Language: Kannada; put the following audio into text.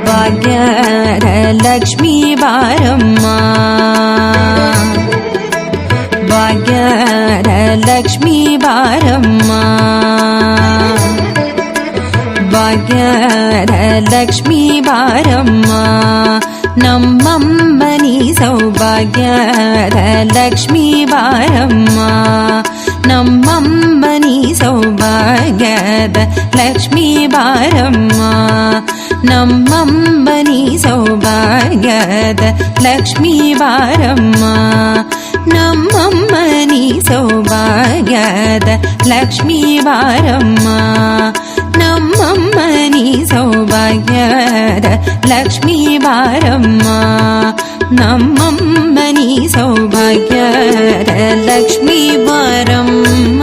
ಭಾಗ್ಯದ ಲಕ್ಷ್ಮೀ ಬಾರಮ್ಮ ಭಾಗ್ಯದ ಲಕ್ಷ್ಮೀ ಬಾರಮ್ಮ ಭಾಗ್ಯದ ಲಕ್ಷ್ಮೀ ಬಾರಮ್ಮ ನಮ್ಮಮ್ಮನಿ ಸೌಭಾಗ್ಯದ ಲಕ್ಷ್ಮೀ ಬಾರಮ್ಮ ನಮ್ಮಮ್ಮನಿ ಸೌಭಾಗ್ಯದ ಲಕ್ಷ್ಮೀ ಬಾರಮ್ಮ ನಮ್ಮಮ್ಮನಿ ಸೌಭಾಗ್ಯದ ಲಕ್ಷ್ಮೀ ಬಾರಮ್ಮ ನಮ್ಮಮ್ಮನಿ ಸೌಭಾಗ್ಯದ ಲಕ್ಷ್ಮೀ ಬಾರಮ್ಮ ನಮ್ಮಮ್ಮನಿ ಸೌಭಾಗ್ಯದ ಲಕ್ಷ್ಮೀ ಬಾರಮ್ಮ ನಮ್ಮಮ್ಮನಿ ಸೌಭಾಗ್ಯದ ಲಕ್ಷ್ಮೀ ಬಾರಮ್ಮ